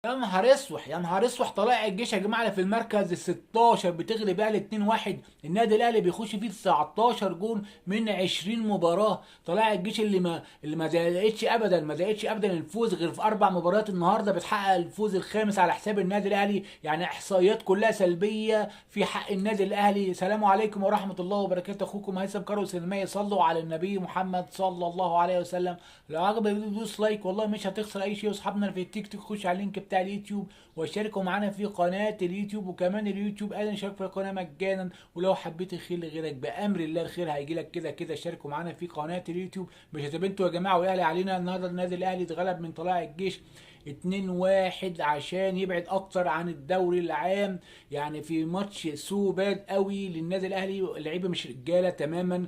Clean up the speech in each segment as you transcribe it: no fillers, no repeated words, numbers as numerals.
يا نهار اسوح يا نهار اسوح، طلائع الجيش يا جماعه في المركز ال 16 بتغلب الاهلي 2-1. النادي الاهلي بيخش فيه 19 جون من 20 مباراه. طلائع الجيش اللي ما زهقتش ابدا، ما زهقتش ابدا الفوز غير في 4 مباريات، النهارده بتحقق الفوز الخامس على حساب النادي الاهلي. يعني احصائيات كلها سلبيه في حق النادي الاهلي. سلام عليكم ورحمه الله وبركاته، اخوكم هيثم كارو سلمية. صلوا على النبي محمد صلى الله عليه وسلم. لو عجبك الفيديو دوس لايك، والله مش هتخسر اي شيء. واصحابنا في التيك توك خش على اللينك بتاع اليوتيوب واشتركوا معانا في قناه اليوتيوب. وكمان اليوتيوب قال نشارك في القناه مجانا، ولو حبيت الخير لغيرك بامر الله الخير هيجي لك كده كده. اشتركوا معانا في قناه اليوتيوب. مش هتبنتوا يا جماعه والاهلي علينا. النهارده النادي الاهلي اتغلب من طلائع الجيش 2-1 عشان يبعد اكتر عن الدوري العام. يعني في ماتش سو باد قوي للنادي الاهلي، اللعيبه مش رجاله تماما.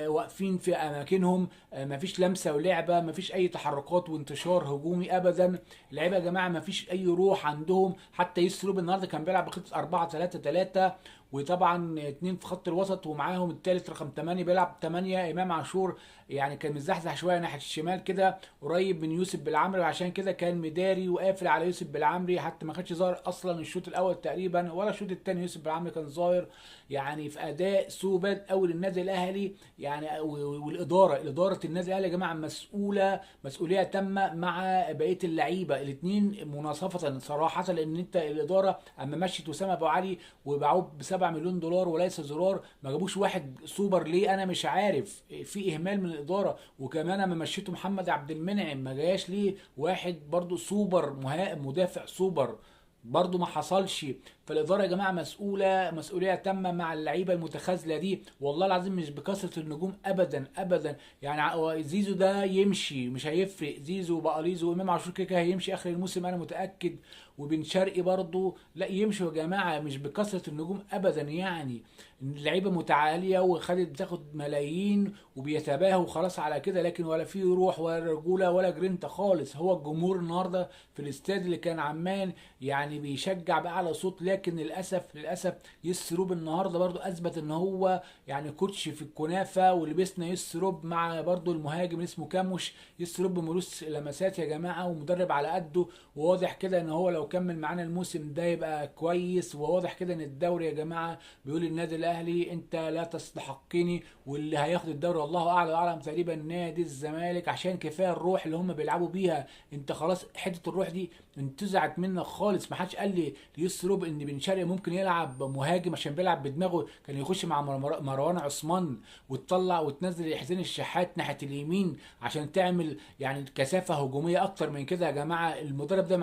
واقفين في اماكنهم، مفيش لمسه ولعبه، مفيش اي تحركات وانتشار هجومي ابدا. اللعيبه يا جماعه مفيش اي روح عندهم. حتى يسروب النهارده كان بيلعب بخطه 4-3-3، وطبعا اتنين في خط الوسط ومعاهم التالت رقم 8 بيلعب 8 امام عاشور. يعني كان مزحزح شويه ناحيه الشمال كده قريب من يوسف بالعمري، وعشان كده كان مداري وقافل على يوسف بالعمري. حتى ما كانش ظاهر اصلا الشوط الاول تقريبا ولا الشوط الثاني يوسف بالعمري كان ظاهر. يعني في اداء سوبر قوي للنادي الاهلي. يعني الاداره النادي الاهلي يا جماعه مسؤوله مسؤوليه تامه مع بقيه اللعيبه الاثنين مناصفه صراحه. لان انت الاداره اما مشت وسام ابو علي وباعوه ب 7 مليون دولار وليس زرار، ما جابوش واحد سوبر ليه؟ انا مش عارف، في اهمال من الاداره. وكمان اما مشيته محمد عبد المنعم ما جاش ليه واحد برضو سوبر مدافع سوبر؟ برضو ما حصلش. فالاداره يا جماعه مسؤوله مسؤوليه تامه مع اللعيبه المتخاذله دي. والله العظيم مش بكثره النجوم ابدا ابدا. يعني زيزو ده يمشي مش هيفرق، زيزو وبقاليزو وامام عاشور كده هيمشي اخر الموسم انا متاكد. وبن شرقي برضو لا يمشوا يا جماعه، مش بكثره النجوم ابدا. يعني اللعيبه متعاليه وخدت بتاخد ملايين وبيتباهوا خلاص على كده، لكن ولا في روح ولا رجوله ولا جرينتا خالص. هو الجمهور النهارده في الاستاد اللي كان عمال يعني بيشجع باعلى صوت، لكن للاسف يسروب النهارده برضو اثبت ان هو يعني كوتش في الكنافه. ولبسنا يسروب مع برضو المهاجم اللي اسمه كاموش. يسروب ملوش لمسات يا جماعه ومدرب على قده. وواضح كده ان هو لو كمل معانا الموسم ده يبقى كويس. وواضح كده ان الدوري يا جماعه بيقول النادي الاهلي انت لا تستحقني، واللي هياخد الدوري والله اعلى واعلم تقريبا نادي الزمالك. عشان كفايه الروح اللي هم بيلعبوا بيها. انت خلاص حته الروح دي انتزعت منك خالص. ما حدش قال لي يسرب ان بن شرقي ممكن يلعب مهاجم عشان بيلعب بدماغه. كان يخش مع مروان عثمان وتطلع وتنزل حسين الشحات ناحيه اليمين عشان تعمل يعني كثافه هجوميه اكتر من كده. يا جماعه المدرب ده